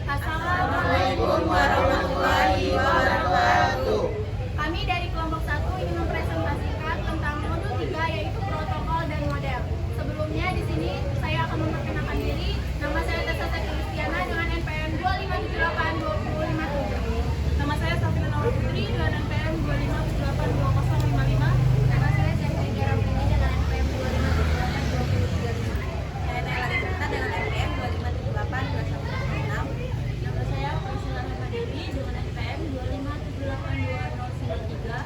Assalamualaikum warahmatullahi wabarakatuh. Kami dari kelompok 1 ingin mempresentasikan tentang modul 3 yaitu protokol dan model. Sebelumnya di sini saya akan memperkenalkan diri. Nama saya Tessa Kristiana dengan NPM 2578257. Nama saya Safina Nawar Putri dengan NPM 257820055. Nama saya Cynthia Ramini dengan NPM 2578233. Saya Nela Rita dengan NPM 2578216. Nama saya Priscilla Dewi dengan NPM 2578203.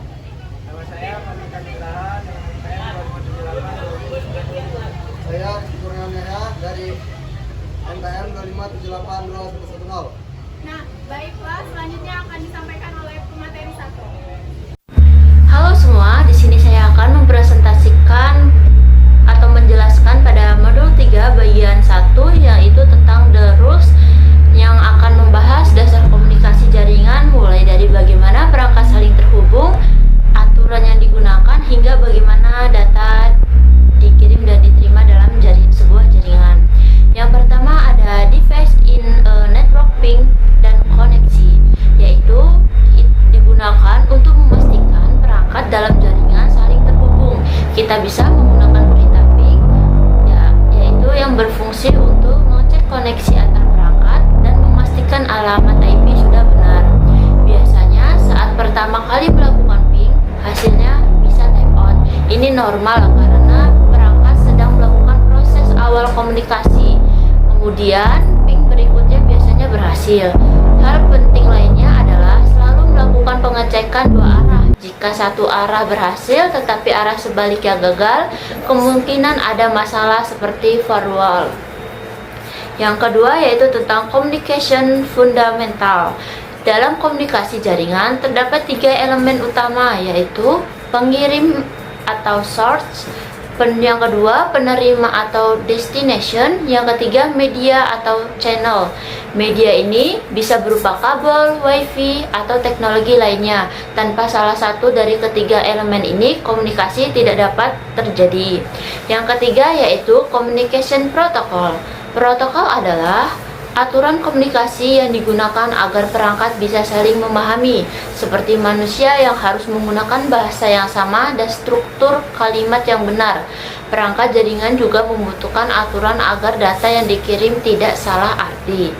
Nama saya Fadika Nugraha dengan NPM 258. Saya Kurniawan dari NPM 2578210. Nah, baiklah, selanjutnya akan disampaikan oleh pemateri 1. Halo semua, di sini saya akan mempresentasikan atau menjelaskan pada modul 3 bagian 1 yaitu tentang the rules yang akan membahas dasar komunikasi jaringan mulai dari bagaimana perangkat saling terhubung, aturan yang digunakan hingga bagaimana data dikirim dan diterima dalam sebuah jaringan. Yang pertama ada device in a network ping dan koneksi, yaitu digunakan untuk memastikan perangkat dalam jaringan saling terhubung. Kita bisa menggunakan perintah ping, yaitu yang berfungsi untuk mengecek koneksi antar perangkat dan memastikan alamat IP sudah benar. Biasanya saat pertama kali melakukan ping, hasilnya bisa type out. Ini normal karena perangkat sedang melakukan proses awal komunikasi. Kemudian ping berikutnya biasanya berhasil. Hal penting lainnya adalah selalu melakukan pengecekan dua arah. Jika satu arah berhasil tetapi arah sebaliknya gagal, kemungkinan ada masalah seperti firewall. Yang kedua yaitu tentang communication fundamental. Dalam komunikasi jaringan terdapat 3 elemen utama, yaitu pengirim atau source, yang kedua penerima atau destination, yang ketiga media atau channel. Media ini bisa berupa kabel, wifi, atau teknologi lainnya. Tanpa salah satu dari ketiga elemen ini, komunikasi tidak dapat terjadi. Yang ketiga yaitu communication protocol. Protokol adalah aturan komunikasi yang digunakan agar perangkat bisa saling memahami, seperti manusia yang harus menggunakan bahasa yang sama dan struktur kalimat yang benar. Perangkat jaringan juga membutuhkan aturan agar data yang dikirim tidak salah arti.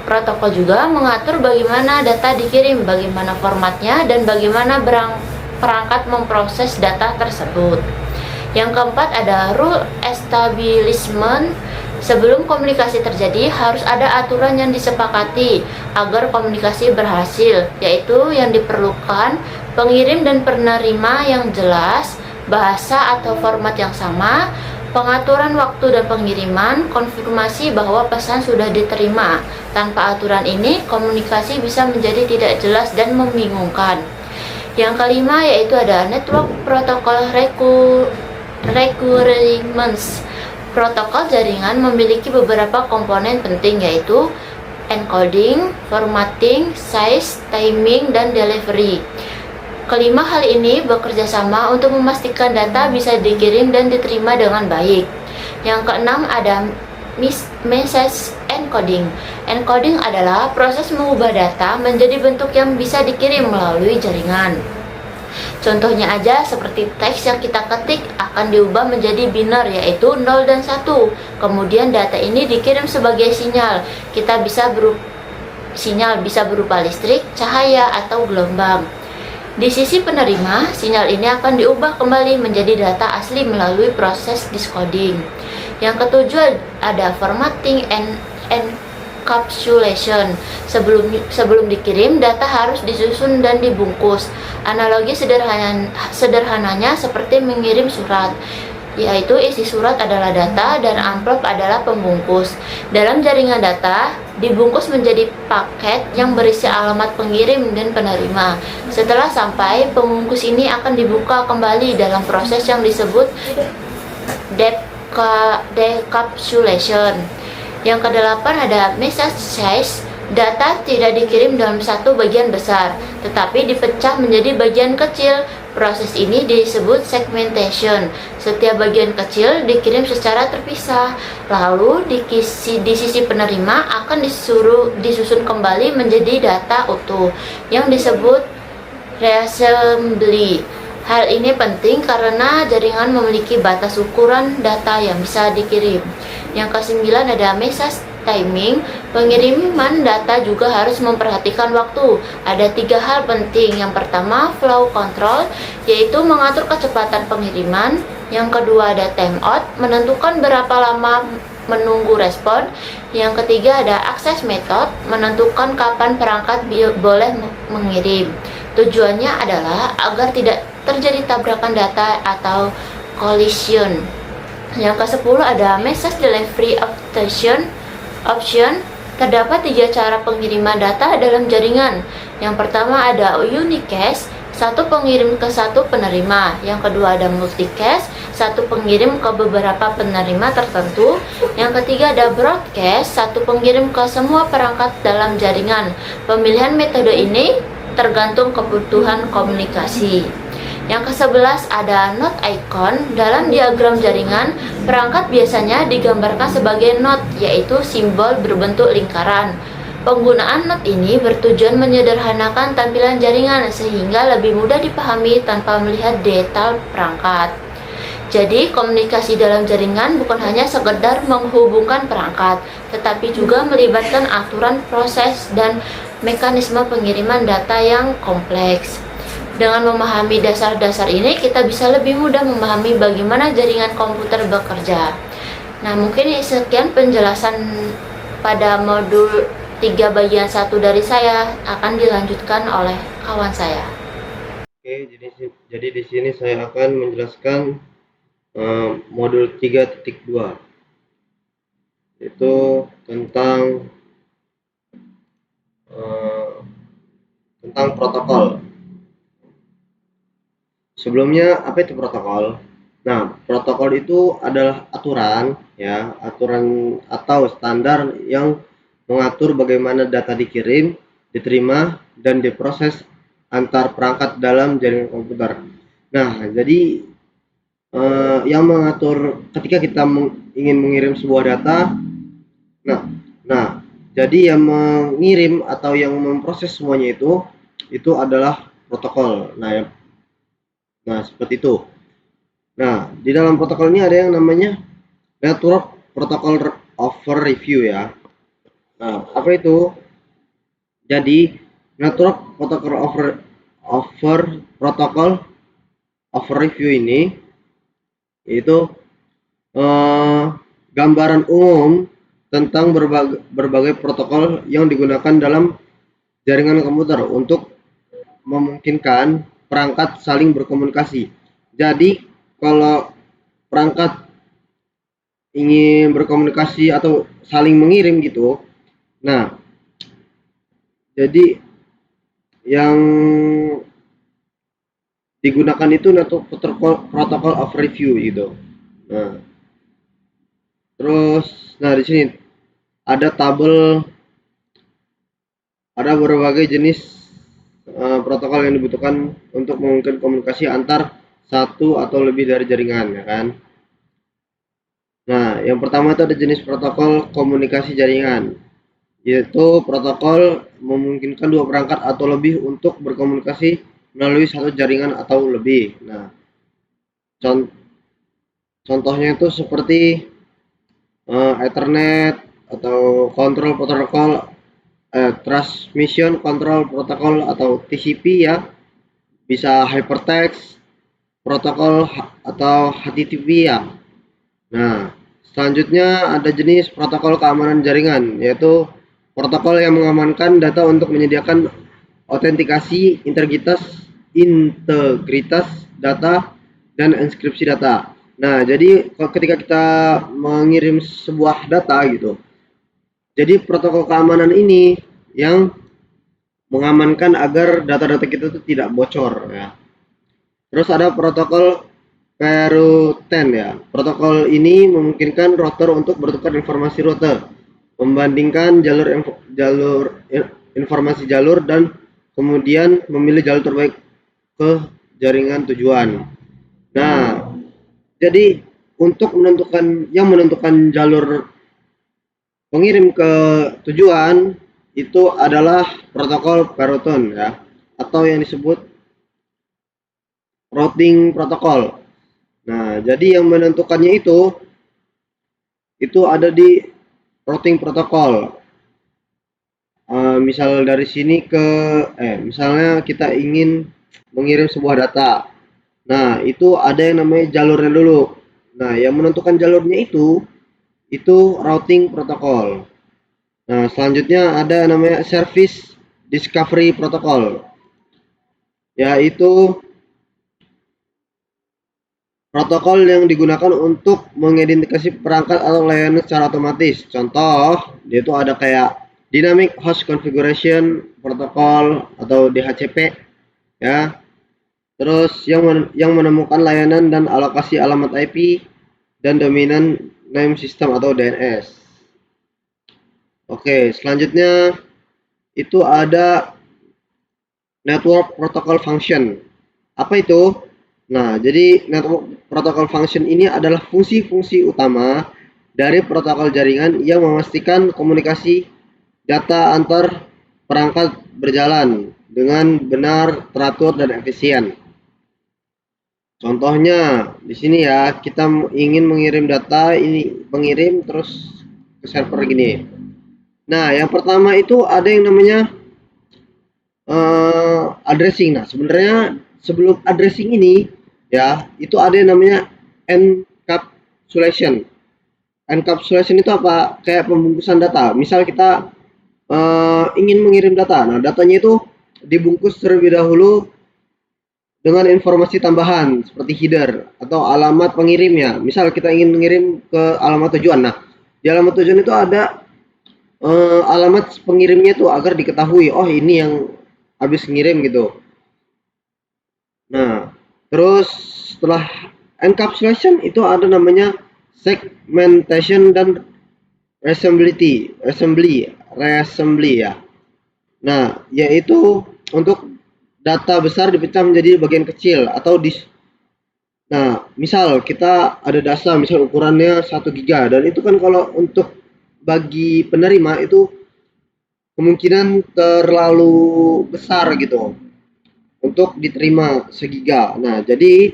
Protokol juga mengatur bagaimana data dikirim, bagaimana formatnya, dan bagaimana perangkat memproses data tersebut. Yang keempat ada rule establishment. Sebelum komunikasi terjadi, harus ada aturan yang disepakati agar komunikasi berhasil, yaitu yang diperlukan pengirim dan penerima yang jelas, bahasa atau format yang sama, pengaturan waktu dan pengiriman, konfirmasi bahwa pesan sudah diterima. Tanpa aturan ini, komunikasi bisa menjadi tidak jelas dan membingungkan. Yang kelima yaitu ada network protocol requirements. Protokol jaringan memiliki beberapa komponen penting, yaitu encoding, formatting, size, timing, dan delivery. Kelima hal ini bekerja sama untuk memastikan data bisa dikirim dan diterima dengan baik. Yang keenam ada message encoding. Encoding adalah proses mengubah data menjadi bentuk yang bisa dikirim melalui jaringan. Contohnya aja seperti teks yang kita ketik akan diubah menjadi biner, yaitu 0 dan 1. Kemudian data ini dikirim sebagai sinyal. Sinyal bisa berupa listrik, cahaya, atau gelombang. Di sisi penerima, sinyal ini akan diubah kembali menjadi data asli melalui proses decoding. Yang ketujuh ada formatting and encapsulation. Sebelum dikirim, data harus disusun dan dibungkus. Analogi sederhananya seperti mengirim surat, yaitu isi surat adalah data dan amplop adalah pembungkus. Dalam jaringan data, dibungkus menjadi paket yang berisi alamat pengirim dan penerima. Setelah sampai, pembungkus ini akan dibuka kembali dalam proses yang disebut decapsulation. Yang kedelapan ada message size. Data tidak dikirim dalam satu bagian besar, tetapi dipecah menjadi bagian kecil. Proses ini disebut segmentation. Setiap bagian kecil dikirim secara terpisah, lalu di sisi penerima akan disusun kembali menjadi data utuh yang disebut reassembly. Hal ini penting karena jaringan memiliki batas ukuran data yang bisa dikirim. Yang ke-9 ada message timing. Pengiriman data juga harus memperhatikan waktu. Ada 3 hal penting. Yang pertama, flow control, yaitu mengatur kecepatan pengiriman. Yang kedua ada timeout, menentukan berapa lama menunggu respon. Yang ketiga ada access method, menentukan kapan perangkat boleh mengirim. Tujuannya adalah agar tidak terjadi tabrakan data atau collision. Yang ke-10 ada message delivery option. Terdapat 3 cara pengiriman data dalam jaringan. Yang pertama ada unicast, satu pengirim ke satu penerima. Yang kedua ada multicast, satu pengirim ke beberapa penerima tertentu. Yang ketiga ada broadcast, satu pengirim ke semua perangkat dalam jaringan. Pemilihan metode ini tergantung kebutuhan komunikasi. Yang ke-11 ada node icon. Dalam diagram jaringan, perangkat biasanya digambarkan sebagai node, yaitu simbol berbentuk lingkaran. Penggunaan node ini bertujuan menyederhanakan tampilan jaringan sehingga lebih mudah dipahami tanpa melihat detail perangkat. Jadi, komunikasi dalam jaringan bukan hanya sekedar menghubungkan perangkat, tetapi juga melibatkan aturan proses dan mekanisme pengiriman data yang kompleks. Dengan memahami dasar-dasar ini, kita bisa lebih mudah memahami bagaimana jaringan komputer bekerja. Nah, mungkin sekian penjelasan pada modul 3 bagian 1 dari saya, akan dilanjutkan oleh kawan saya. Oke, jadi di sini saya akan menjelaskan modul 3.2, itu tentang protokol. Sebelumnya, apa itu protokol? Nah, protokol itu adalah aturan atau standar yang mengatur bagaimana data dikirim, diterima, dan diproses antar perangkat dalam jaringan komputer. Nah, jadi yang mengatur ketika kita ingin mengirim sebuah data, jadi yang mengirim atau yang memproses semuanya itu adalah protokol. Nah, seperti itu. Nah, di dalam protokol ini ada yang namanya Network Protocol Over Review ya. Nah, apa itu? Jadi, Network Protocol Over Review ini itu gambaran umum tentang berbagai protokol yang digunakan dalam jaringan komputer untuk memungkinkan perangkat saling berkomunikasi. Jadi kalau perangkat ingin berkomunikasi atau saling mengirim gitu, nah jadi yang digunakan itu Network Protocol of Review gitu. Nah, terus di sini ada tabel, ada berbagai jenis protokol yang dibutuhkan untuk memungkinkan komunikasi antar satu atau lebih dari jaringan, ya kan? Nah, yang pertama itu ada jenis protokol komunikasi jaringan, yaitu protokol memungkinkan 2 perangkat atau lebih untuk berkomunikasi melalui satu jaringan atau lebih. Nah, contohnya itu seperti Ethernet atau Control Protocol, Transmission Control Protocol atau TCP ya, bisa Hypertext Protocol atau HTTP ya. Nah, selanjutnya ada jenis protokol keamanan jaringan, yaitu protokol yang mengamankan data untuk menyediakan autentikasi, integritas data, dan enkripsi data. Nah, jadi ketika kita mengirim sebuah data gitu, jadi protokol keamanan ini yang mengamankan agar data-data kita itu tidak bocor ya. Terus ada protokol P-Ruten ya. Protokol ini memungkinkan router untuk bertukar informasi rute, membandingkan informasi jalur dan kemudian memilih jalur terbaik ke jaringan tujuan. Nah, jadi untuk menentukan jalur pengirim ke tujuan itu adalah protokol peroton ya, atau yang disebut routing protokol. Nah, jadi yang menentukannya itu ada di routing protokol. Misal dari sini misalnya kita ingin mengirim sebuah data. Nah, itu ada yang namanya jalurnya dulu. Nah, yang menentukan jalurnya itu routing protokol. Nah, selanjutnya ada namanya service discovery protocol, yaitu protokol yang digunakan untuk mengidentifikasi perangkat atau layanan secara otomatis. Contoh, dia itu ada kayak Dynamic Host Configuration Protocol atau DHCP ya. Terus yang menemukan layanan dan alokasi alamat IP dan domain name system atau DNS. Oke, selanjutnya itu ada Network Protocol Function. Apa itu? Nah, jadi network protocol function ini adalah fungsi-fungsi utama dari protokol jaringan yang memastikan komunikasi data antar perangkat berjalan dengan benar, teratur, dan efisien. Contohnya di sini ya, kita ingin mengirim data, ini pengirim terus ke server gini. Nah, yang pertama itu ada yang namanya addressing. Nah, sebenarnya sebelum addressing ini ya, itu ada yang namanya encapsulation. Encapsulation itu apa? Kayak pembungkusan data. Misal kita ingin mengirim data. Nah, datanya itu dibungkus terlebih dahulu dengan informasi tambahan seperti header atau alamat pengirimnya. Misal kita ingin mengirim ke alamat tujuan. Nah, di alamat tujuan itu ada alamat pengirimnya itu agar diketahui, oh ini yang habis ngirim gitu. Nah, terus setelah encapsulation itu ada namanya segmentation dan assembly ya. Nah, yaitu untuk data besar dipecah menjadi bagian kecil atau Nah, misal kita ada data misal ukurannya 1 giga dan itu kan kalau untuk bagi penerima itu kemungkinan terlalu besar gitu untuk diterima segiga. Nah, jadi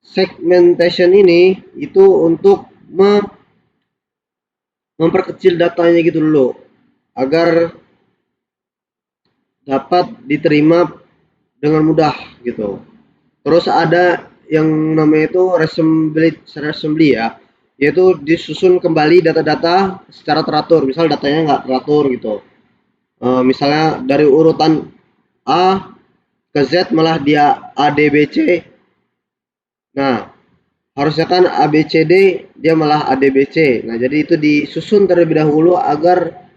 segmentation ini itu untuk memperkecil datanya gitu dulu agar dapat diterima dengan mudah gitu. Terus ada yang namanya itu reassembly ya, yaitu disusun kembali data-data secara teratur. Misal datanya nggak teratur gitu. Misalnya dari urutan A ke Z malah dia ADBC. Nah, harusnya kan ABCD dia malah ADBC. Nah, jadi itu disusun terlebih dahulu agar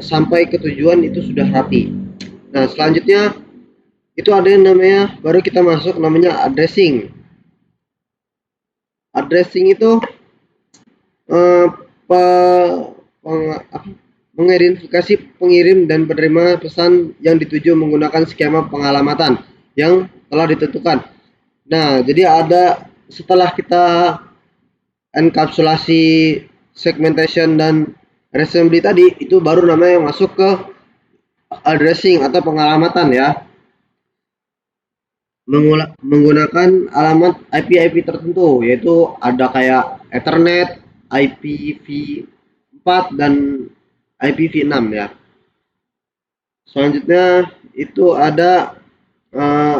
sampai ke tujuan itu sudah rapi. Nah, selanjutnya itu ada yang namanya baru kita masuk namanya addressing. Addressing itu mengidentifikasi pengirim dan penerima pesan yang dituju menggunakan skema pengalamatan yang telah ditentukan. Nah, jadi ada setelah kita enkapsulasi, segmentation dan reassembly tadi, itu baru namanya masuk ke addressing atau pengalamatan ya. Menggunakan alamat IP tertentu, yaitu ada kayak Ethernet, IPv4 dan IPv6 ya. Selanjutnya itu ada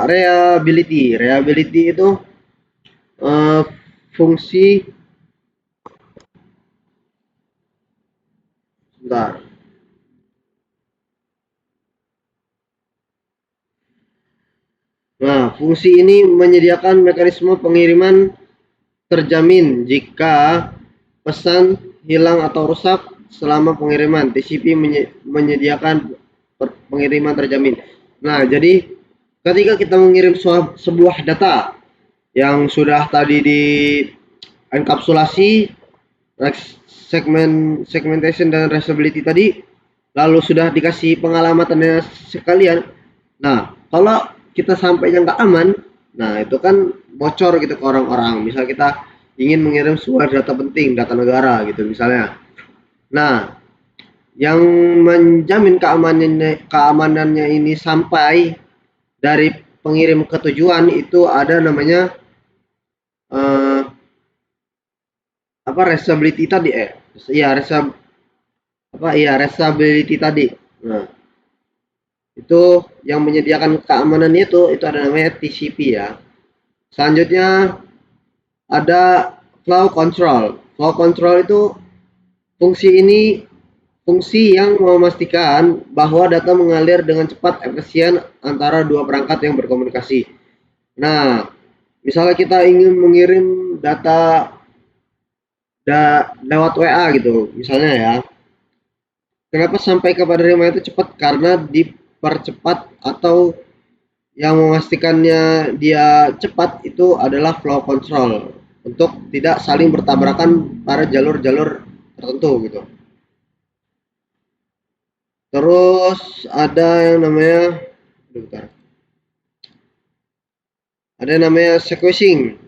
reliability. Reliability itu fungsi sebentar. Nah, fungsi ini menyediakan mekanisme pengiriman terjamin jika pesan hilang atau rusak selama pengiriman. TCP menyediakan pengiriman terjamin. Nah, jadi ketika kita mengirim sebuah data yang sudah tadi di enkapsulasi, segmentation dan readability tadi, lalu sudah dikasih pengalamannya sekalian. Nah, kalau kita sampainya nggak aman, nah itu kan bocor gitu ke orang-orang. Misal kita ingin mengirim sebuah data penting, data negara gitu misalnya. Nah, yang menjamin keamanannya ini sampai dari pengirim ke tujuan itu ada namanya eh, apa resability tadi ya resability tadi. Nah, itu yang menyediakan keamanan itu ada namanya TCP ya. Selanjutnya ada flow control. Flow control itu fungsi yang memastikan bahwa data mengalir dengan cepat efisien antara dua perangkat yang berkomunikasi. Nah, misalnya kita ingin mengirim data lewat WA gitu, misalnya ya. Kenapa sampai ke penerima itu cepat? Karena dipercepat atau yang memastikannya dia cepat itu adalah flow control untuk tidak saling bertabrakan pada jalur-jalur tertentu gitu. Terus ada yang namanya bentar. Ada yang namanya sequencing.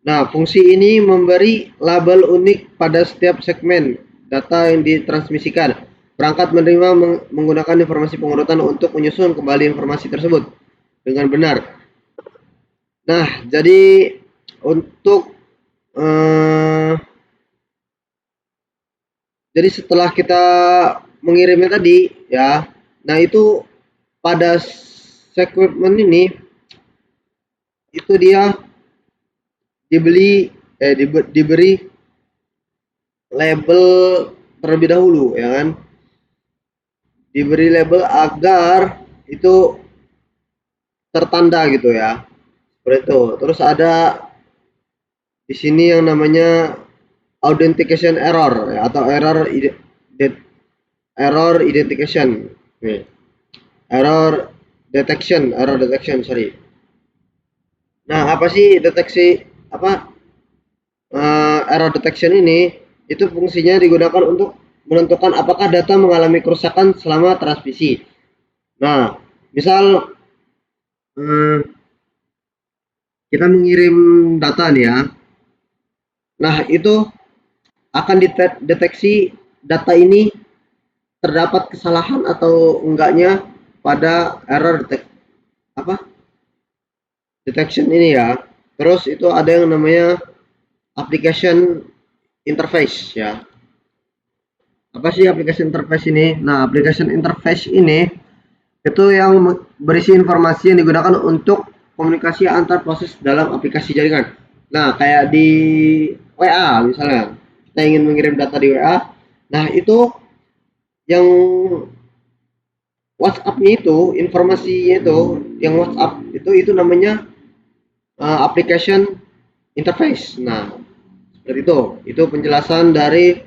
Nah, fungsi ini memberi label unik pada setiap segmen data yang ditransmisikan. Perangkat menerima menggunakan informasi pengurutan untuk menyusun kembali informasi tersebut dengan benar. Nah, jadi untuk jadi setelah kita mengirimnya tadi ya, nah itu pada segmen ini itu dia diberi label terlebih dahulu ya kan, diberi label agar itu tertanda gitu ya, seperti itu. Terus ada di sini yang namanya authentication error ya, atau error identification nih. error detection sorry. Nah, apa sih error detection ini? Itu fungsinya digunakan untuk menentukan apakah data mengalami kerusakan selama transmisi. Nah, misal kita mengirim data nih ya. Nah, itu akan dideteksi data ini terdapat kesalahan atau enggaknya pada error detection ini ya. Terus itu ada yang namanya application interface ya. Apa sih application interface ini? Nah, application interface ini itu yang berisi informasi yang digunakan untuk komunikasi antar proses dalam aplikasi jaringan. Nah, kayak di WA misalnya, kita ingin mengirim data di WA. Nah, itu yang WhatsApp-nya itu, informasinya itu, yang WhatsApp itu namanya application interface. Nah, seperti itu. Itu penjelasan dari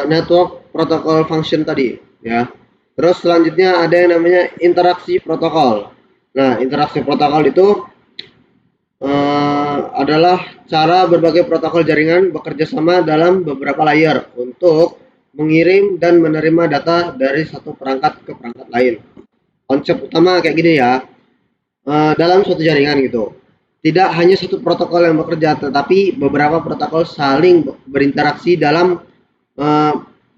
network protocol function tadi, ya. Terus selanjutnya ada yang namanya interaksi protokol. Nah, interaksi protokol itu adalah cara berbagai protokol jaringan bekerja sama dalam beberapa layer untuk mengirim dan menerima data dari satu perangkat ke perangkat lain. Konsep utama kayak gini ya, dalam suatu jaringan gitu. Tidak hanya satu protokol yang bekerja, tetapi beberapa protokol saling berinteraksi dalam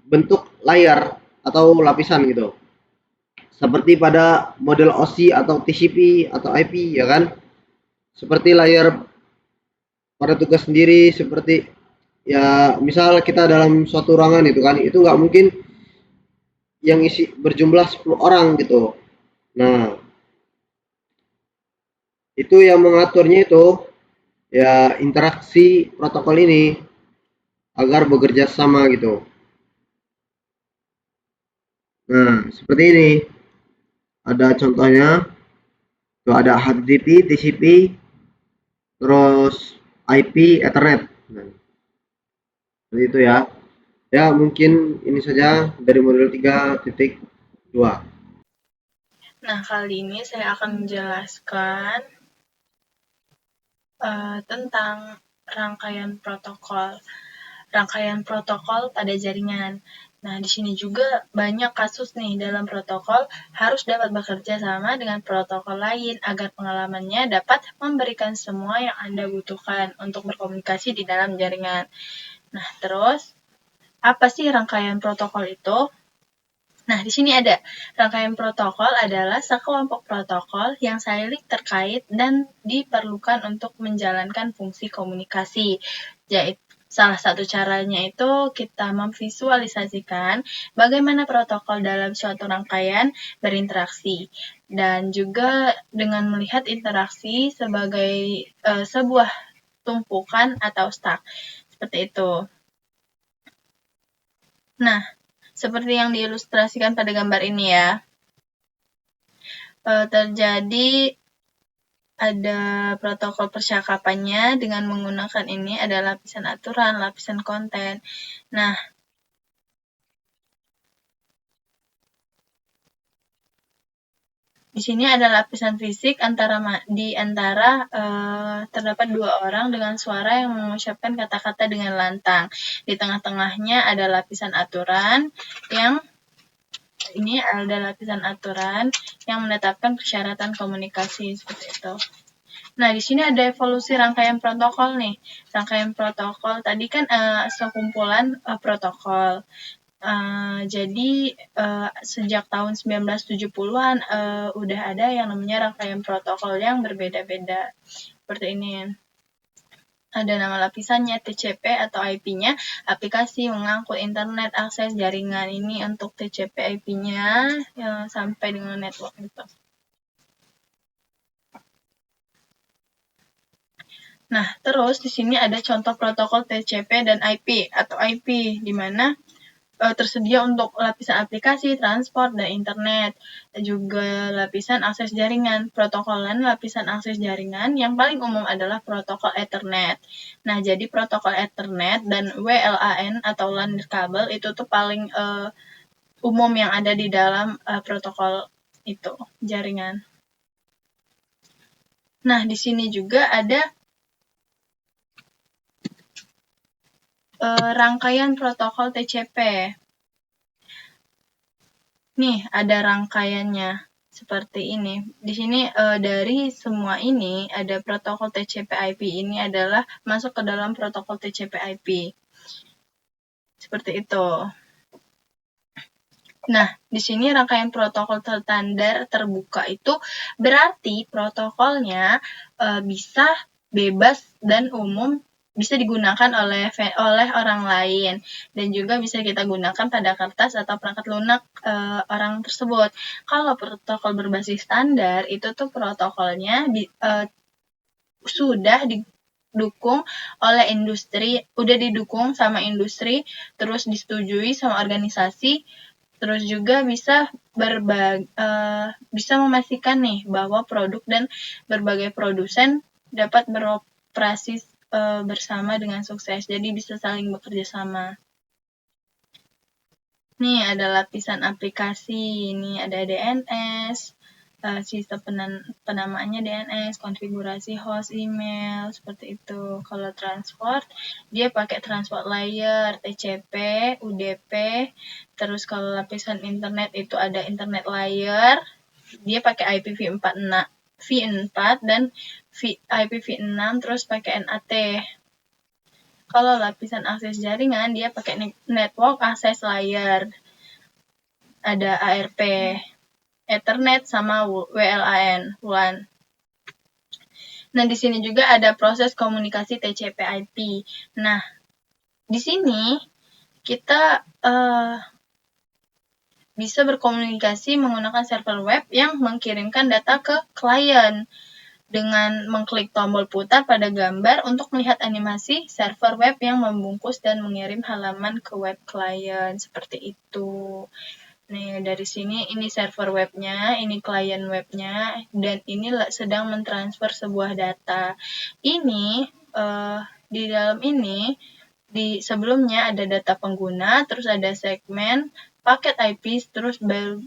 bentuk layar atau lapisan gitu. Seperti pada model OSI atau TCP atau IP ya kan. Seperti layar pada tugas sendiri, seperti ya misal kita dalam suatu ruangan itu kan, itu nggak mungkin yang isi berjumlah 10 orang gitu. Nah, itu yang mengaturnya itu ya interaksi protokol ini agar bekerja sama gitu. Nah, seperti ini. Ada contohnya. Tuh ada HTTP, TCP, terus IP, Ethernet. Nah, seperti itu ya. Ya, mungkin ini saja dari modul 3.2. Nah, kali ini saya akan menjelaskan tentang rangkaian protokol. rangkaian protokol pada jaringan. Nah, di sini juga banyak kasus nih dalam protokol harus dapat bekerja sama dengan protokol lain agar pengalamannya dapat memberikan semua yang Anda butuhkan untuk berkomunikasi di dalam jaringan. Nah, terus apa sih rangkaian protokol itu? Nah, di sini ada rangkaian protokol adalah sekelompok protokol yang saling terkait dan diperlukan untuk menjalankan fungsi komunikasi. Yaitu salah satu caranya itu kita memvisualisasikan bagaimana protokol dalam suatu rangkaian berinteraksi dan juga dengan melihat interaksi sebagai sebuah tumpukan atau stack. Seperti itu. Nah, seperti yang diilustrasikan pada gambar ini ya, terjadi ada protokol percakapannya dengan menggunakan ini ada lapisan aturan, lapisan konten. Nah, di sini ada lapisan fisik di antara terdapat dua orang dengan suara yang mengucapkan kata-kata dengan lantang. Di tengah-tengahnya ada lapisan aturan yang menetapkan persyaratan komunikasi seperti itu. Nah, di sini ada evolusi rangkaian protokol nih. Rangkaian protokol tadi kan sekumpulan protokol. Jadi sejak tahun 1970-an udah ada yang namanya rangkaian protokol yang berbeda-beda. Seperti ini. Ada nama lapisannya, TCP atau IP-nya, aplikasi mengangkut internet akses jaringan. Ini untuk TCP IP-nya sampai dengan network gitu. Nah, terus di sini ada contoh protokol TCP dan IP atau IP, di mana tersedia untuk lapisan aplikasi, transport, dan internet. Juga lapisan akses jaringan. Protokolan lapisan akses jaringan yang paling umum adalah protokol Ethernet. Nah, jadi protokol Ethernet dan WLAN atau LAN kabel itu tuh paling umum yang ada di dalam protokol itu, jaringan. Nah, di sini juga ada rangkaian protokol TCP. Nih, ada rangkaiannya seperti ini. Di sini dari semua ini ada protokol TCP/IP ini adalah masuk ke dalam protokol TCP/IP. Seperti itu. Nah, di sini rangkaian protokol standar terbuka itu berarti protokolnya bisa bebas dan umum, bisa digunakan oleh orang lain dan juga bisa kita gunakan pada kertas atau perangkat lunak orang tersebut. Kalau protokol berbasis standar itu tuh protokolnya sudah didukung oleh industri, udah didukung sama industri, terus disetujui sama organisasi, terus juga bisa memastikan nih bahwa produk dan berbagai produsen dapat beroperasi bersama dengan sukses. Jadi bisa saling bekerja sama. Nih ada lapisan aplikasi, ini ada DNS, sistem penamaannya DNS, konfigurasi host email, seperti itu. Kalau transport, dia pakai transport layer, TCP, UDP, terus kalau lapisan internet itu ada internet layer, dia pakai IPv4 dan IPv6 terus pakai NAT. Kalau lapisan akses jaringan dia pakai network access layer. Ada ARP, Ethernet sama WLAN. Nah, di sini juga ada proses komunikasi TCP/IP. Nah, di sini kita bisa berkomunikasi menggunakan server web yang mengirimkan data ke klien dengan mengklik tombol putar pada gambar untuk melihat animasi server web yang membungkus dan mengirim halaman ke web klien, seperti itu. Nih, dari sini ini server webnya, ini klien webnya, dan ini sedang mentransfer sebuah data. Ini di dalam ini sebelumnya ada data pengguna, terus ada segmen, paket IP, terus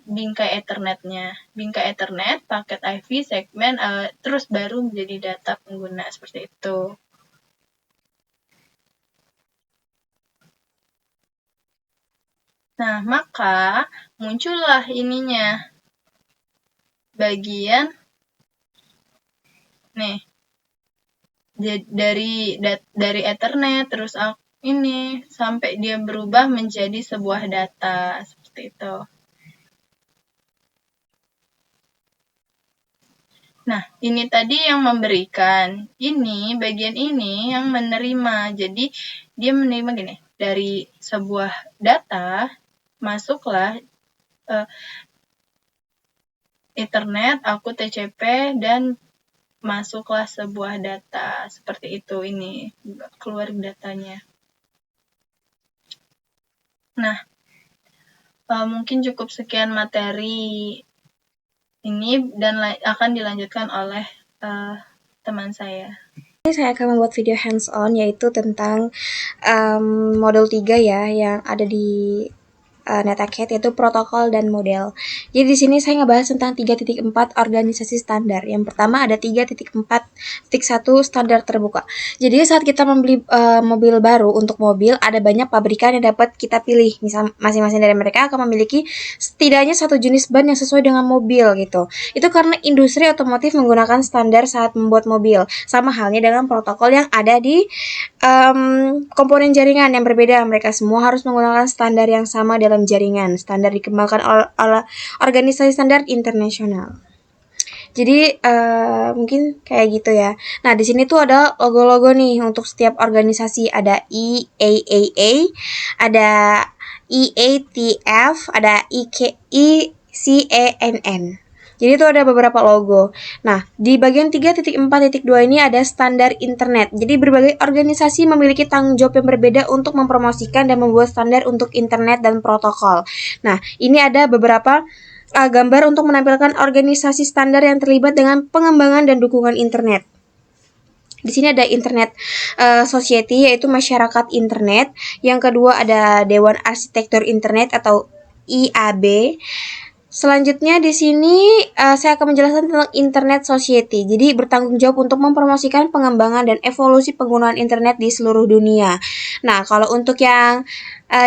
bingkai Ethernetnya. Bingkai Ethernet, paket IP, segmen, terus baru menjadi data pengguna, seperti itu. Nah, maka muncullah ininya. Bagian nih. Dari Ethernet terus ini sampai dia berubah menjadi sebuah data seperti itu. Nah, ini tadi yang memberikan, ini bagian ini yang menerima. Jadi dia menerima gini, dari sebuah data masuklah Ethernet, aku TCP, dan masuklah sebuah data seperti itu. Ini keluar datanya. Nah, mungkin cukup sekian materi ini dan akan dilanjutkan oleh teman saya. Saya akan membuat video hands-on yaitu tentang modul 3 ya yang ada di NetAcad, yaitu protokol dan model. Jadi di sini saya ngebahas tentang 3.4 organisasi standar. Yang pertama ada 3.4.1 standar terbuka. Jadi saat kita membeli mobil baru, untuk mobil ada banyak pabrikan yang dapat kita pilih. Misal masing-masing dari mereka akan memiliki setidaknya satu jenis ban yang sesuai dengan mobil gitu. Itu karena industri otomotif menggunakan standar saat membuat mobil. Sama halnya dengan protokol yang ada di komponen jaringan yang berbeda. Mereka semua harus menggunakan standar yang sama dalam jaringan. Standar dikembangkan oleh organisasi standar internasional. Jadi mungkin kayak gitu ya. Nah, di sini tuh ada logo-logo nih untuk setiap organisasi. Ada IAAA, ada IATF, ada ICANN. Jadi itu ada beberapa logo. Nah, di bagian 3.4.2 ini ada standar internet. Jadi berbagai organisasi memiliki tanggung jawab yang berbeda untuk mempromosikan dan membuat standar untuk internet dan protokol. Nah, ini ada beberapa gambar untuk menampilkan organisasi standar yang terlibat dengan pengembangan dan dukungan internet. Di sini ada Internet Society, yaitu masyarakat internet. Yang kedua ada Dewan Arsitektur Internet atau IAB. Selanjutnya di sini saya akan menjelaskan tentang Internet Society. Jadi bertanggung jawab untuk mempromosikan pengembangan dan evolusi penggunaan internet di seluruh dunia. Nah, kalau untuk yang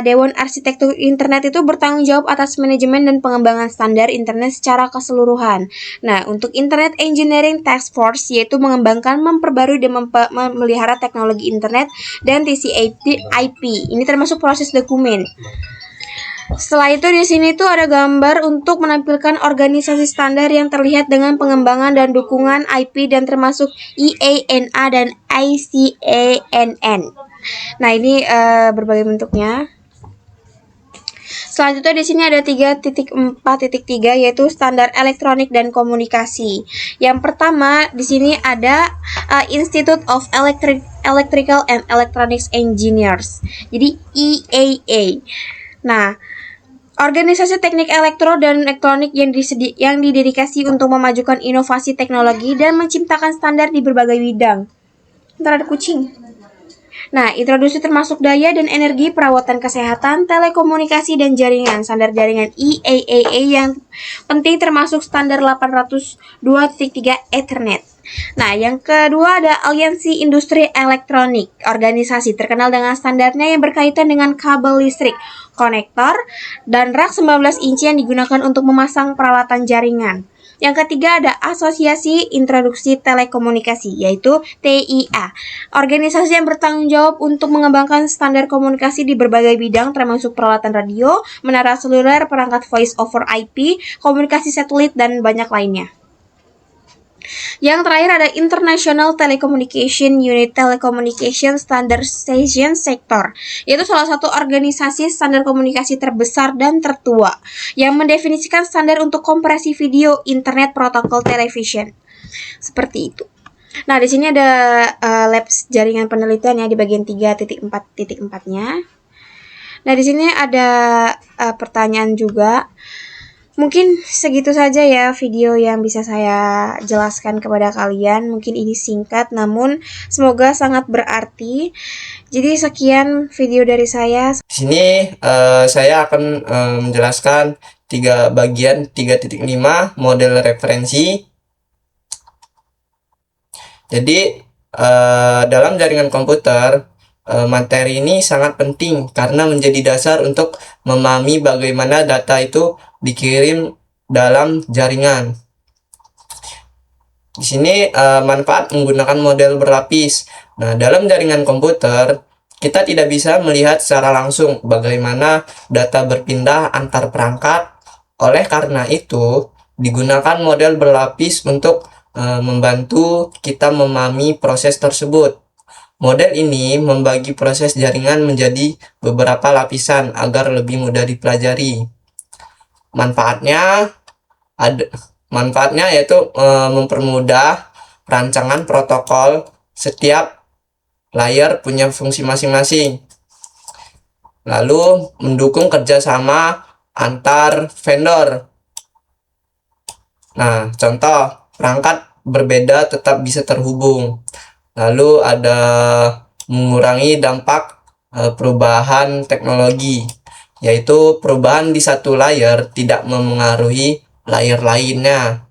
Dewan Arsitektur Internet itu bertanggung jawab atas manajemen dan pengembangan standar internet secara keseluruhan. Nah, untuk Internet Engineering Task Force yaitu mengembangkan, memperbarui dan memelihara teknologi internet dan TCP/IP. Ini termasuk proses dokumen. Setelah itu di sini tuh ada gambar untuk menampilkan organisasi standar yang terlihat dengan pengembangan dan dukungan IP dan termasuk IANA dan ICANN. Nah, ini berbagai bentuknya. Selanjutnya di sini ada 3.4.3 yaitu standar elektronik dan komunikasi. Yang pertama di sini ada Institute of Electrical and Electronics Engineers. Jadi IAA. Nah, organisasi teknik elektro dan elektronik yang didedikasi untuk memajukan inovasi teknologi dan menciptakan standar di berbagai bidang. Ntar ada kucing. Nah, introduksi termasuk daya dan energi, perawatan kesehatan, telekomunikasi, dan jaringan. Standar jaringan IAAA yang penting termasuk standar 802.3 Ethernet. Nah, yang kedua ada Aliansi Industri Elektronik, organisasi terkenal dengan standarnya yang berkaitan dengan kabel listrik, konektor, dan rak 19 inci yang digunakan untuk memasang peralatan jaringan. Yang ketiga ada Asosiasi Introduksi Telekomunikasi, yaitu TIA, organisasi yang bertanggung jawab untuk mengembangkan standar komunikasi di berbagai bidang termasuk peralatan radio, menara seluler, perangkat voice over IP, komunikasi satelit, dan banyak lainnya. Yang terakhir ada International Telecommunication Unit Telecommunication Standardization Sector, yaitu salah satu organisasi standar komunikasi terbesar dan tertua yang mendefinisikan standar untuk kompresi video, internet, protokol, television. Seperti itu. Nah, di sini ada labs jaringan penelitian ya di bagian 3.4.4-nya. Nah, di sini ada pertanyaan juga. Mungkin segitu saja ya video yang bisa saya jelaskan kepada kalian. Mungkin ini singkat namun semoga sangat berarti. Jadi sekian video dari saya. Di sini saya akan menjelaskan 3 bagian 3.5 model referensi. Jadi dalam jaringan komputer materi ini sangat penting karena menjadi dasar untuk memahami bagaimana data itu dikirim dalam jaringan. Di sini manfaat menggunakan model berlapis. Nah, dalam jaringan komputer, kita tidak bisa melihat secara langsung bagaimana data berpindah antar perangkat. Oleh karena itu, digunakan model berlapis untuk membantu kita memahami proses tersebut. Model ini membagi proses jaringan menjadi beberapa lapisan agar lebih mudah dipelajari. Manfaatnya yaitu mempermudah rancangan protokol. Setiap layer punya fungsi masing-masing. Lalu mendukung kerjasama antar vendor. Nah, contoh perangkat berbeda tetap bisa terhubung. Lalu ada mengurangi dampak perubahan teknologi, yaitu perubahan di satu layer tidak memengaruhi layer lainnya.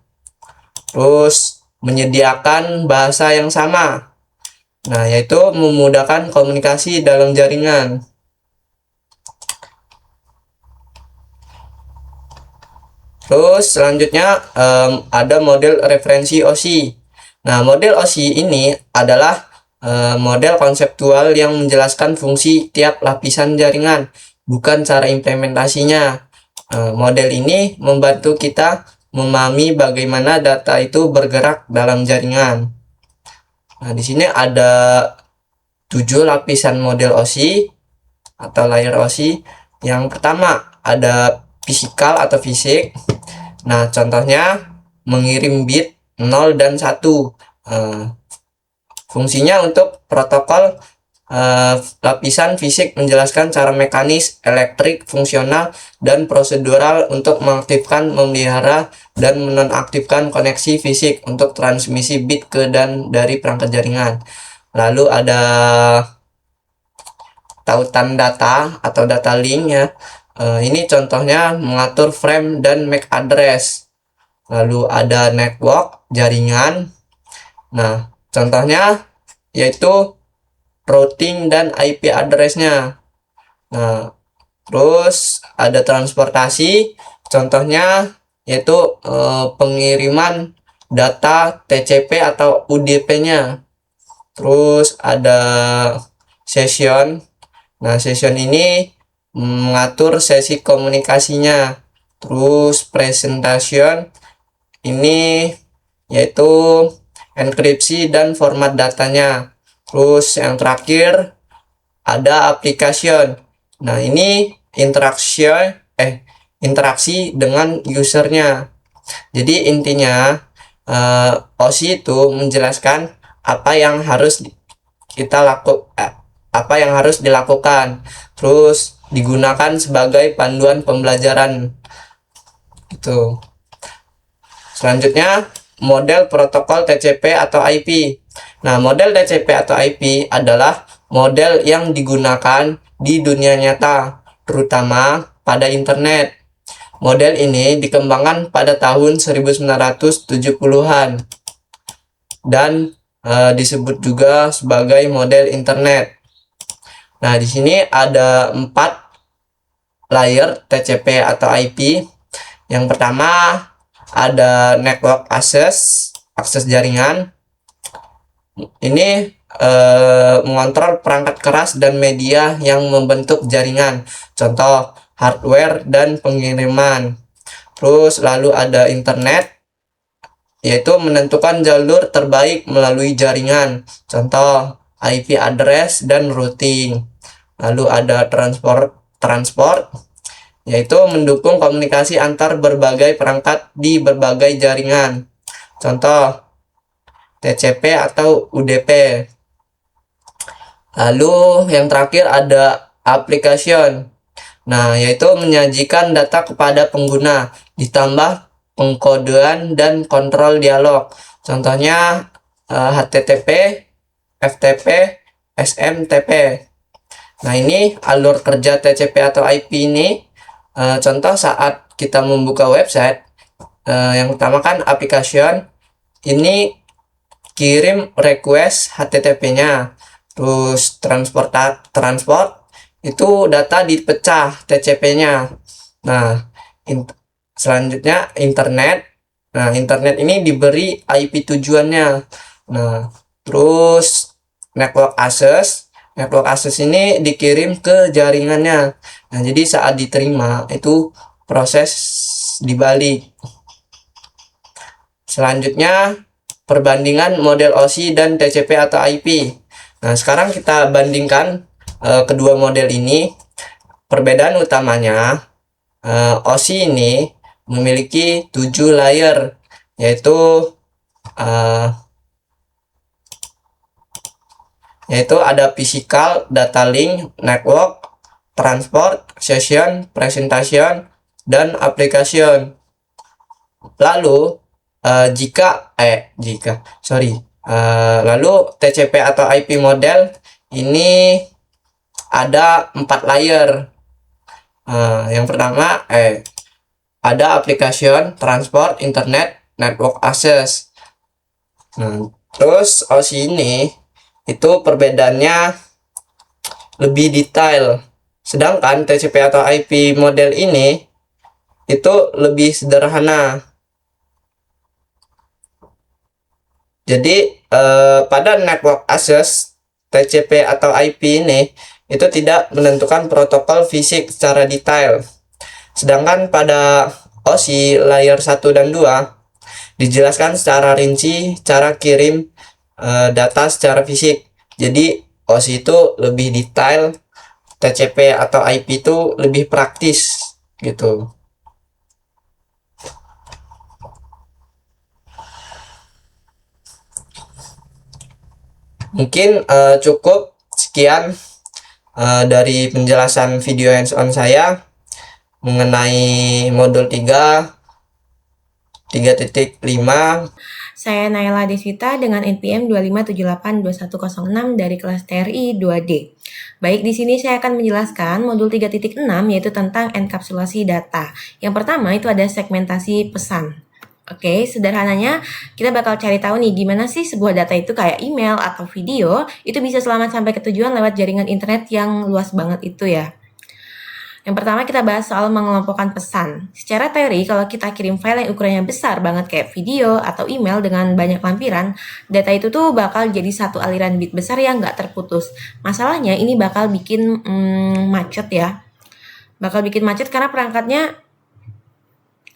Terus menyediakan bahasa yang sama. Nah, yaitu memudahkan komunikasi dalam jaringan. Terus selanjutnya ada model referensi OSI. Nah, model OSI ini adalah model konseptual yang menjelaskan fungsi tiap lapisan jaringan, bukan cara implementasinya. Model ini membantu kita memahami bagaimana data itu bergerak dalam jaringan. Nah, di sini ada 7 lapisan model OSI atau layer OSI. Yang pertama ada fisikal atau fisik. Nah, contohnya mengirim bit 0 dan 1. Fungsinya untuk protokol lapisan fisik menjelaskan cara mekanis, elektrik, fungsional, dan prosedural untuk mengaktifkan, memelihara, dan menonaktifkan koneksi fisik untuk transmisi bit ke dan dari perangkat jaringan. Lalu ada tautan data atau data link ya. Ini contohnya mengatur frame dan MAC address. Lalu ada network, jaringan. Nah, contohnya yaitu routing dan IP address-nya. Nah, terus ada transportasi. Contohnya yaitu pengiriman data TCP atau UDP-nya. Terus ada session. Nah, session ini mengatur sesi komunikasinya. Terus presentation ini yaitu enkripsi dan format datanya. Terus yang terakhir ada application. Nah, ini interaksi dengan usernya. Jadi intinya OSI itu menjelaskan apa yang harus dilakukan. Terus digunakan sebagai panduan pembelajaran. Itu. Selanjutnya model protokol TCP atau IP. Nah, model TCP atau IP adalah model yang digunakan di dunia nyata, terutama pada internet. Model ini dikembangkan pada tahun 1970-an dan disebut juga sebagai model internet. Nah, di sini ada 4 layer TCP atau IP. Yang pertama ada network akses jaringan. Ini mengontrol perangkat keras dan media yang membentuk jaringan. Contoh hardware dan pengiriman. Terus lalu ada internet, yaitu menentukan jalur terbaik melalui jaringan. Contoh IP address dan routing. Lalu ada transport, yaitu mendukung komunikasi antar berbagai perangkat di berbagai jaringan. Contoh TCP atau UDP. Lalu yang terakhir ada application. Nah, yaitu menyajikan data kepada pengguna, ditambah pengkodean dan kontrol dialog. Contohnya HTTP, FTP, SMTP. Nah, ini alur kerja TCP atau IP ini. Contoh saat kita membuka website, yang pertama kan application ini kirim request HTTP-nya. terus transport itu data dipecah TCP-nya. Nah, selanjutnya internet. Nah, internet ini diberi IP tujuannya. Nah, terus network access. Network access ini dikirim ke jaringannya. Nah, jadi saat diterima itu proses dibalik. Selanjutnya perbandingan model OSI dan TCP atau IP. Nah, sekarang kita bandingkan kedua model ini. Perbedaan utamanya, OSI ini memiliki 7 layer, yaitu ada physical, data link, network, transport, session, presentation, dan application. Lalu lalu TCP atau IP model ini ada 4 layer. Yang pertama ada application, transport, internet, network access. Nah, terus OSI ini itu perbedaannya lebih detail, sedangkan TCP atau IP model ini itu lebih sederhana. Jadi pada network access, TCP atau IP ini itu tidak menentukan protokol fisik secara detail, sedangkan pada OSI layer 1 dan 2 dijelaskan secara rinci cara kirim data secara fisik. Jadi OSI itu lebih detail, TCP atau IP itu lebih praktis gitu. Mungkin cukup sekian dari penjelasan video hands-on saya mengenai modul 3.5. Saya Naila Deswita dengan NPM 25782106 dari kelas TRI 2D. Baik, di sini saya akan menjelaskan modul 3.6 yaitu tentang enkapsulasi data. Yang pertama itu ada segmentasi pesan. Oke, sederhananya kita bakal cari tahu nih gimana sih sebuah data itu kayak email atau video itu bisa selamat sampai ke tujuan lewat jaringan internet yang luas banget itu ya. Yang pertama kita bahas soal mengelompokkan pesan. Secara teori kalau kita kirim file yang ukurannya besar banget kayak video atau email dengan banyak lampiran, data itu tuh bakal jadi satu aliran bit besar yang nggak terputus. Masalahnya ini bakal bikin macet ya. Bakal bikin macet karena perangkatnya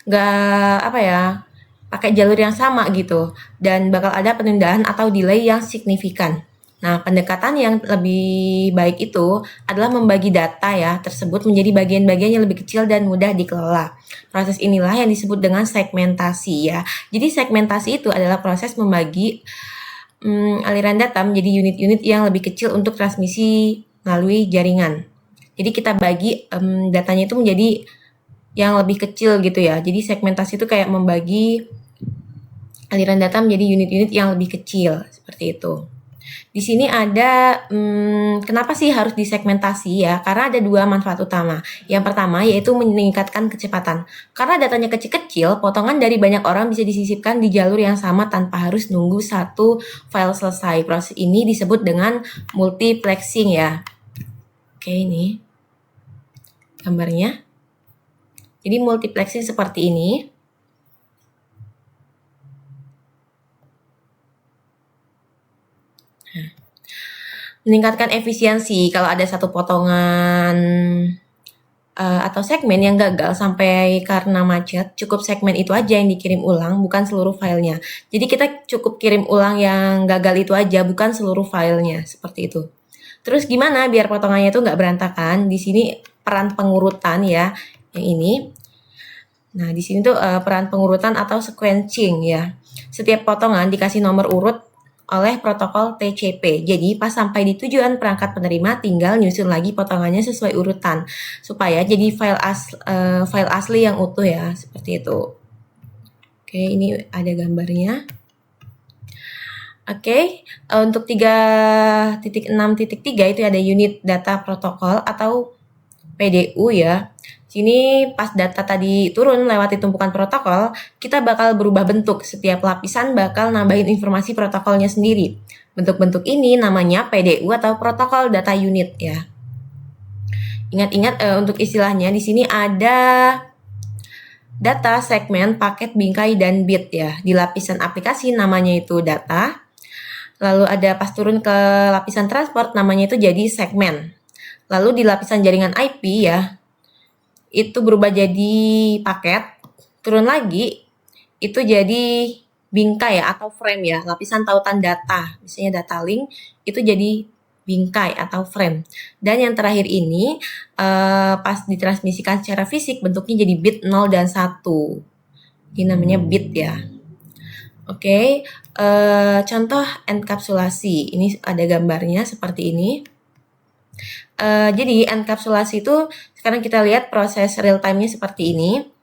nggak pakai jalur yang sama gitu. Dan bakal ada penundaan atau delay yang signifikan. Nah, pendekatan yang lebih baik itu adalah membagi data ya tersebut menjadi bagian-bagian yang lebih kecil dan mudah dikelola. Proses inilah yang disebut dengan segmentasi ya. Jadi segmentasi itu adalah proses membagi aliran data menjadi unit-unit yang lebih kecil untuk transmisi melalui jaringan. Jadi kita bagi datanya itu menjadi yang lebih kecil gitu ya. Jadi segmentasi itu kayak membagi aliran data menjadi unit-unit yang lebih kecil seperti itu. Di sini ada kenapa sih harus disegmentasi ya? Karena ada dua manfaat utama. Yang pertama yaitu meningkatkan kecepatan. Karena datanya kecil-kecil, potongan dari banyak orang bisa disisipkan di jalur yang sama tanpa harus nunggu satu file selesai. Proses ini disebut dengan multiplexing ya. Oke, ini gambarnya. Jadi multiplexing seperti ini. Meningkatkan efisiensi kalau ada satu potongan atau segmen yang gagal sampai karena macet, cukup segmen itu aja yang dikirim ulang, bukan seluruh filenya. Jadi kita cukup kirim ulang yang gagal itu aja, bukan seluruh filenya, seperti itu. Terus gimana biar potongannya itu nggak berantakan? Di sini peran pengurutan ya, yang ini. Nah, di sini tuh peran pengurutan atau sequencing ya. Setiap potongan dikasih nomor urut oleh protokol TCP. Jadi pas sampai di tujuan perangkat penerima tinggal nyusun lagi potongannya sesuai urutan supaya jadi file asli yang utuh ya, seperti itu. Oke, ini ada gambarnya. Oke, untuk 3.6.3 itu ada unit data protokol atau PDU ya. Sini pas data tadi turun lewat tumpukan protokol, kita bakal berubah bentuk. Setiap lapisan bakal nambahin informasi protokolnya sendiri. Bentuk-bentuk ini namanya PDU atau Protokol Data Unit ya. Ingat-ingat untuk istilahnya di sini ada data, segmen, paket, bingkai, dan bit ya. Di lapisan aplikasi namanya itu data. Lalu ada pas turun ke lapisan transport namanya itu jadi segmen. Lalu di lapisan jaringan IP ya, itu berubah jadi paket. Turun lagi, itu jadi bingkai atau frame ya, lapisan tautan data. Misalnya data link, itu jadi bingkai atau frame. Dan yang terakhir ini, pas ditransmisikan secara fisik, bentuknya jadi bit 0 dan 1. Ini namanya bit ya. Oke, contoh enkapsulasi. Ini ada gambarnya seperti ini. Jadi enkapsulasi itu sekarang kita lihat proses real time-nya seperti ini.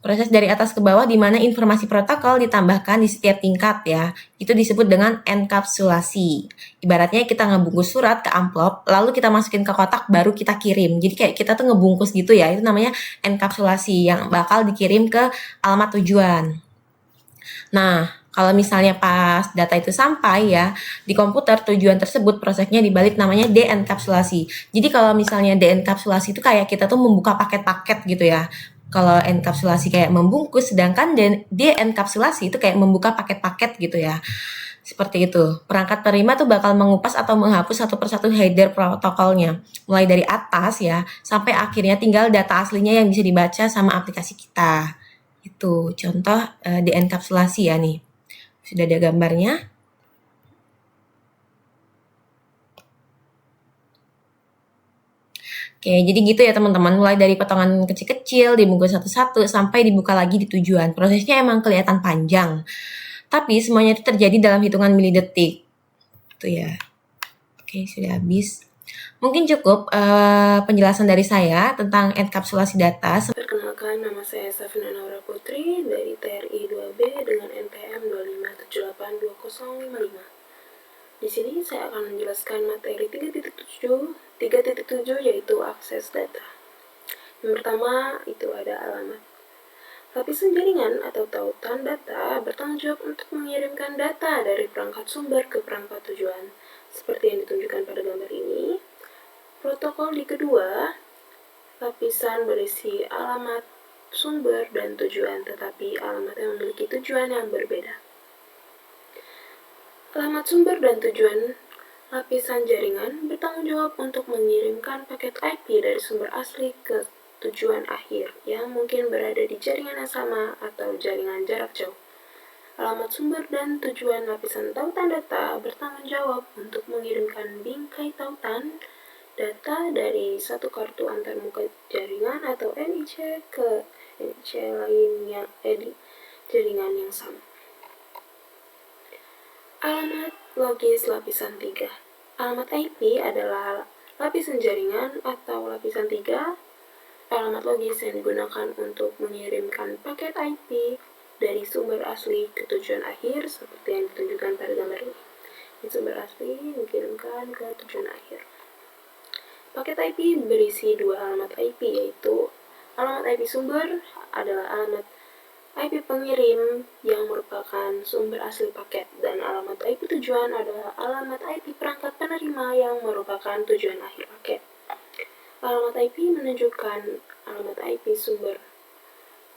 Proses dari atas ke bawah di mana informasi protokol ditambahkan di setiap tingkat ya. Itu disebut dengan enkapsulasi. Ibaratnya kita ngebungkus surat ke amplop, lalu kita masukin ke kotak baru kita kirim. Jadi kayak kita tuh ngebungkus gitu ya. Itu namanya enkapsulasi yang bakal dikirim ke alamat tujuan. Nah, kalau misalnya pas data itu sampai ya, di komputer tujuan tersebut prosesnya dibalik namanya deenkapsulasi. Jadi kalau misalnya deenkapsulasi itu kayak kita tuh membuka paket-paket gitu ya. Kalau enkapsulasi kayak membungkus, sedangkan deenkapsulasi itu kayak membuka paket-paket gitu ya. Seperti itu. Perangkat penerima tuh bakal mengupas atau menghapus satu persatu header protokolnya. Mulai dari atas ya, sampai akhirnya tinggal data aslinya yang bisa dibaca sama aplikasi kita. Itu contoh deenkapsulasi ya nih. Sudah ada gambarnya. Oke, jadi gitu ya teman-teman. Mulai dari potongan kecil-kecil, dibungkus satu-satu, sampai dibuka lagi di tujuan. Prosesnya emang kelihatan panjang. Tapi semuanya itu terjadi dalam hitungan milidetik. Itu ya. Oke, sudah habis. Mungkin cukup penjelasan dari saya tentang enkapsulasi data. Perkenalkan, nama saya Safina Naura Putri dari TRI 2B dengan NPM 257820055. Di sini saya akan menjelaskan materi 3.7 yaitu akses data. Yang pertama itu ada alamat. Lapisan jaringan atau tautan data bertanggung jawab untuk mengirimkan data dari perangkat sumber ke perangkat tujuan. Seperti yang ditunjukkan pada gambar ini. Protokol di kedua, lapisan berisi alamat sumber dan tujuan, tetapi alamat yang memiliki tujuan yang berbeda. Alamat sumber dan tujuan lapisan jaringan bertanggung jawab untuk mengirimkan paket IP dari sumber asli ke tujuan akhir yang mungkin berada di jaringan yang sama atau jaringan jarak jauh. Alamat sumber dan tujuan lapisan tautan data bertanggung jawab untuk mengirimkan bingkai tautan data dari satu kartu antarmuka jaringan atau NIC ke NIC lainnya di jaringan yang sama. Alamat logis lapisan 3. Alamat IP adalah lapisan jaringan atau lapisan 3. Alamat logis yang digunakan untuk mengirimkan paket IP dari sumber asli ke tujuan akhir seperti yang ditunjukkan pada gambar ini. Di sumber asli dikirimkan ke tujuan akhir. Paket IP berisi dua alamat IP, yaitu alamat IP sumber adalah alamat IP pengirim yang merupakan sumber asli paket, dan alamat IP tujuan adalah alamat IP perangkat penerima yang merupakan tujuan akhir paket. Alamat IP menunjukkan alamat IP sumber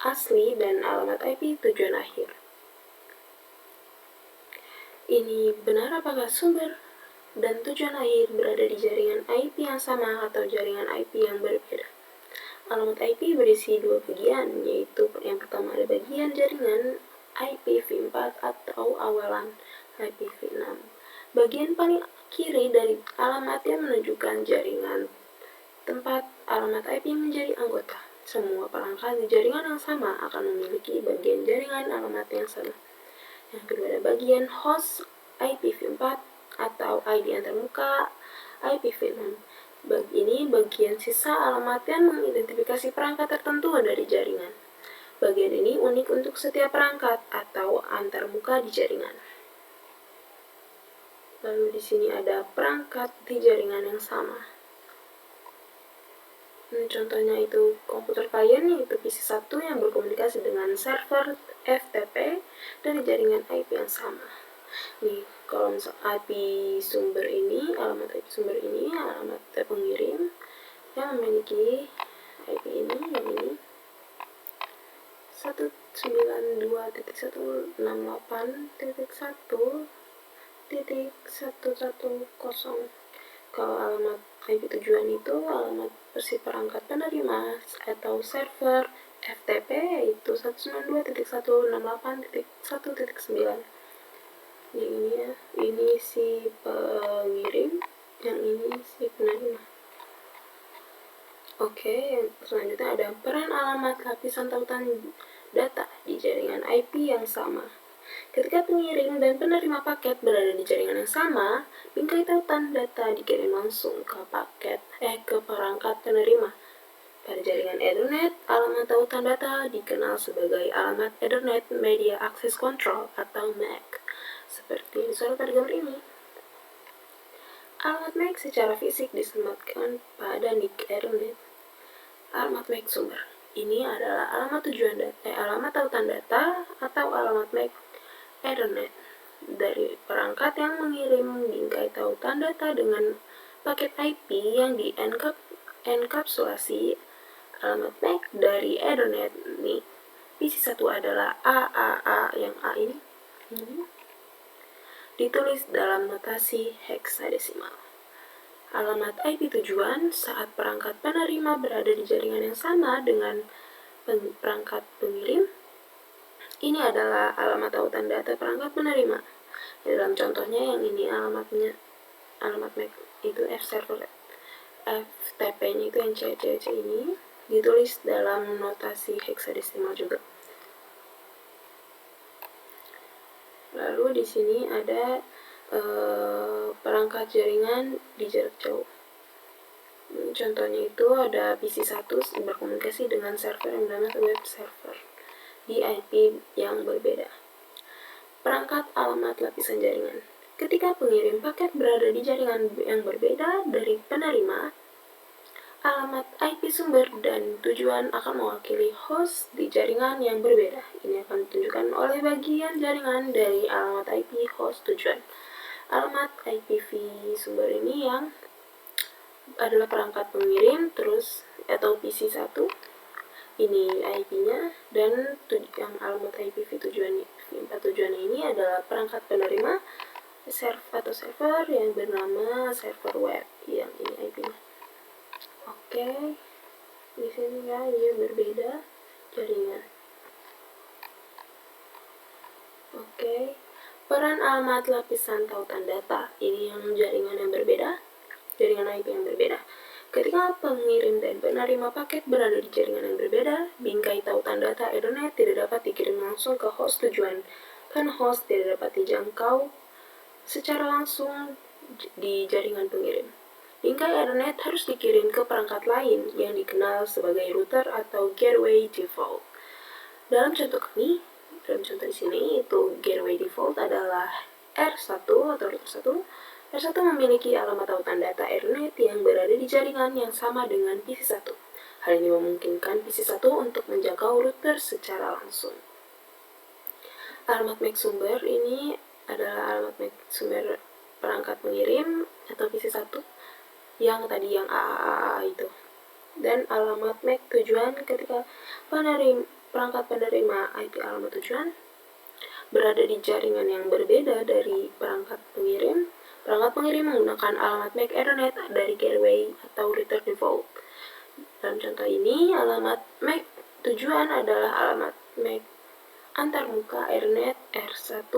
asli dan alamat IP tujuan akhir. Ini benar apakah sumber dan tujuan akhir berada di jaringan IP yang sama atau jaringan IP yang berbeda. Alamat IP berisi dua bagian, yaitu yang pertama ada bagian jaringan IPv4 atau awalan IPv6. Bagian paling kiri dari alamat yang menunjukkan jaringan tempat alamat IP menjadi anggota. Semua perangkat di jaringan yang sama akan memiliki bagian jaringan alamat yang sama. Yang kedua ada bagian host IPv4 atau ID antarmuka IPv6. Ini bagian sisa alamat yang mengidentifikasi perangkat tertentu dari jaringan. Bagian ini unik untuk setiap perangkat atau antarmuka di jaringan. Lalu di sini ada perangkat di jaringan yang sama. Contohnya itu komputer kalian, yaitu PC1 yang berkomunikasi dengan server FTP dari jaringan IP yang sama. Nih, kalau misal IP sumber ini, alamat IP sumber ini, alamat pengirim yang memiliki IP ini, yang ini 192.168.1.110. Kalau alamat IP tujuan itu alamat perangkat penerima atau server FTP yaitu 192.168.1.9. Yang ini ya, ini si pengirim, yang ini si penerima. Oke, yang selanjutnya ada peran alamat lapisan tautan data di jaringan IP yang sama. Ketika pengirim dan penerima paket berada di jaringan yang sama, bingkai tautan data dikirim langsung ke perangkat penerima. Pada jaringan Ethernet, alamat tautan data dikenal sebagai alamat Ethernet Media Access Control atau MAC, seperti yang disorot pada gambar ini. Alamat MAC secara fisik disematkan pada NIC Ethernet. Alamat MAC sumber. Ini adalah alamat alamat tautan data atau alamat MAC Ethernet dari perangkat yang mengirim bingkai tautan data dengan paket IP yang di-enkapsulasi. Alamat MAC dari Ethernet nih. PC1 adalah AAA, yang A ini ditulis dalam notasi heksadesimal. Alamat IP tujuan saat perangkat penerima berada di jaringan yang sama dengan perangkat pengirim. Ini adalah alamat tautan data perangkat penerima. Dalam contohnya yang ini alamat MAC itu F server, FTP-nya itu yang C ini ditulis dalam notasi heksadesimal juga. Lalu di sini ada perangkat jaringan di jarak jauh. Contohnya itu ada PC1 berkomunikasi dengan server yang bernama web server di IP yang berbeda. Perangkat alamat lapisan jaringan. Ketika pengirim paket berada di jaringan yang berbeda dari penerima, alamat IP sumber dan tujuan akan mewakili host di jaringan yang berbeda. Ini akan ditunjukkan oleh bagian jaringan dari alamat IP host tujuan. Alamat IPv sumber ini yang adalah perangkat pengirim atau PC1. Ini IP-nya, dan yang alamat IPv tujuannya ini adalah perangkat penerima server yang bernama server web, yang ini IP-nya. Oke, di sini ya dia berbeda jaringan. Oke, peran alamat lapisan tautan data. Ini yang jaringan yang berbeda, jaringan IP yang berbeda. Ketika pengirim dan penerima paket berada di jaringan yang berbeda, bingkai tautan data Ethernet tidak dapat dikirim langsung ke host tujuan karena host tidak dapat dijangkau secara langsung di jaringan pengirim. Bingkai Ethernet harus dikirim ke perangkat lain yang dikenal sebagai router atau gateway default. Dalam contoh di sini itu gateway default adalah R1 atau router 1. R1 memiliki alamat tautan data Ethernet yang berada di jaringan yang sama dengan PC1. Hal ini memungkinkan PC1 untuk menjangkau router secara langsung. Alamat MAC sumber ini adalah alamat MAC sumber perangkat pengirim atau PC1 yang tadi yang AAA itu. Dan alamat MAC tujuan ketika perangkat penerima IP alamat tujuan berada di jaringan yang berbeda dari perangkat pengirim. Perangkat pengirim menggunakan alamat MAC Ethernet dari gateway atau router default. Dalam contoh ini, alamat MAC tujuan adalah alamat MAC antarmuka Ethernet R1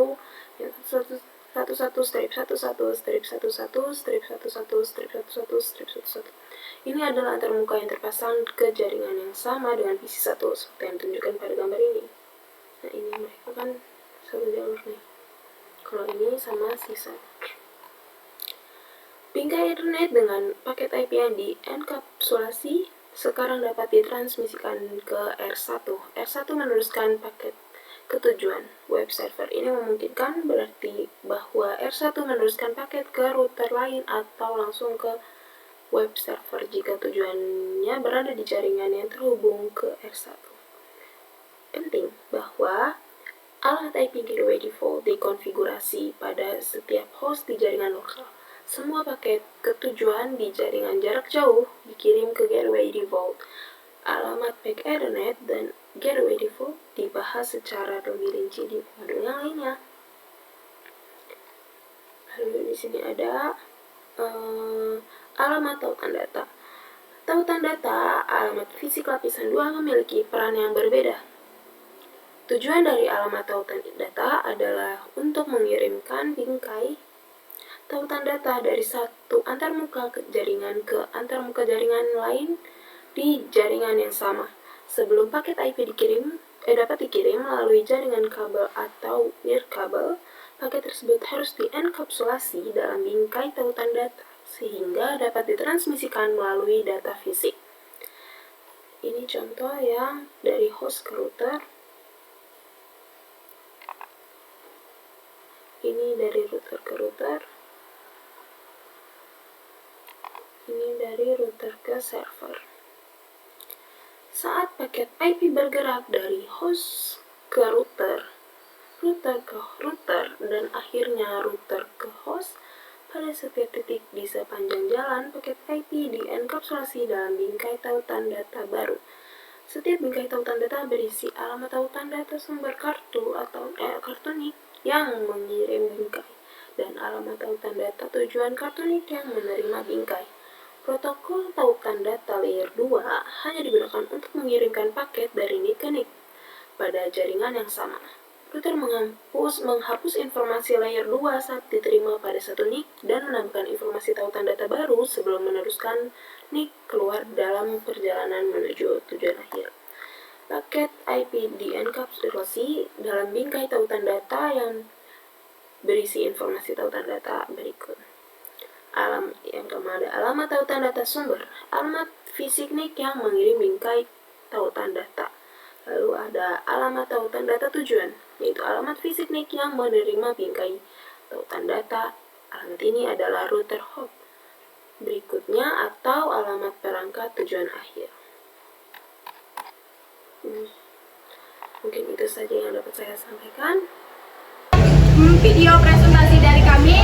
yang 11.11.11.11.11.11. Ini adalah antarmuka yang terpasang ke jaringan yang sama dengan PC1 seperti yang ditunjukkan pada gambar ini. Nah, ini mereka kan satu jalur nih. Kalau ini sama sisa. Bingkai Ethernet dengan paket IP yang di-enkapsulasi sekarang dapat ditransmisikan ke R1. R1 meneruskan paket ke tujuan web server. Ini memungkinkan berarti bahwa R1 meneruskan paket ke router lain atau langsung ke web server jika tujuannya berada di jaringan yang terhubung ke R1. Penting bahwa Alamat IP gateway default dikonfigurasi pada setiap host di jaringan lokal. Semua paket ketujuan di jaringan jarak jauh dikirim ke gateway default. Alamat MAC Ethernet dan gateway default dibahas secara lebih rinci di modul yang lainnya. Lalu di sini ada alamat tautan data. Tautan data alamat fisik lapisan 2 memiliki peran yang berbeda. Tujuan dari alamat tautan data adalah untuk mengirimkan bingkai tautan data dari satu antarmuka jaringan ke antarmuka jaringan lain di jaringan yang sama. Sebelum paket IP dapat dikirim melalui jaringan kabel atau nirkabel, paket tersebut harus dienkapsulasi dalam bingkai tautan data sehingga dapat ditransmisikan melalui data fisik. Ini contoh yang dari host ke router. Ini dari router ke router. Ini dari router ke server. Saat paket IP bergerak dari host ke router, router ke router, dan akhirnya router ke host, pada setiap titik di sepanjang jalan, paket IP dienkapsulasi dalam bingkai tautan data baru. Setiap bingkai tautan data berisi alamat tautan data sumber kartu atau kartu NIC yang mengirim bingkai, dan alamat tautan data tujuan kartu NIC yang menerima bingkai. Protokol tautan data layer 2 hanya digunakan untuk mengirimkan paket dari NIC ke NIC pada jaringan yang sama. Router menghapus informasi layer 2 saat diterima pada satu NIC dan menambahkan informasi tautan data baru sebelum meneruskan NIC keluar dalam perjalanan menuju tujuan akhir. Paket IP dienkapsulasi dalam bingkai tautan data yang berisi informasi tautan data berikut. Yang pertama ada alamat tautan data sumber, alamat fisik NIC yang mengirim bingkai tautan data. Lalu ada alamat tautan data tujuan, yaitu alamat fisik NIC yang menerima bingkai tautan data. Alamat ini adalah router hop berikutnya atau alamat perangkat tujuan akhir. Mungkin itu saja yang dapat saya sampaikan. Video presentasi dari kami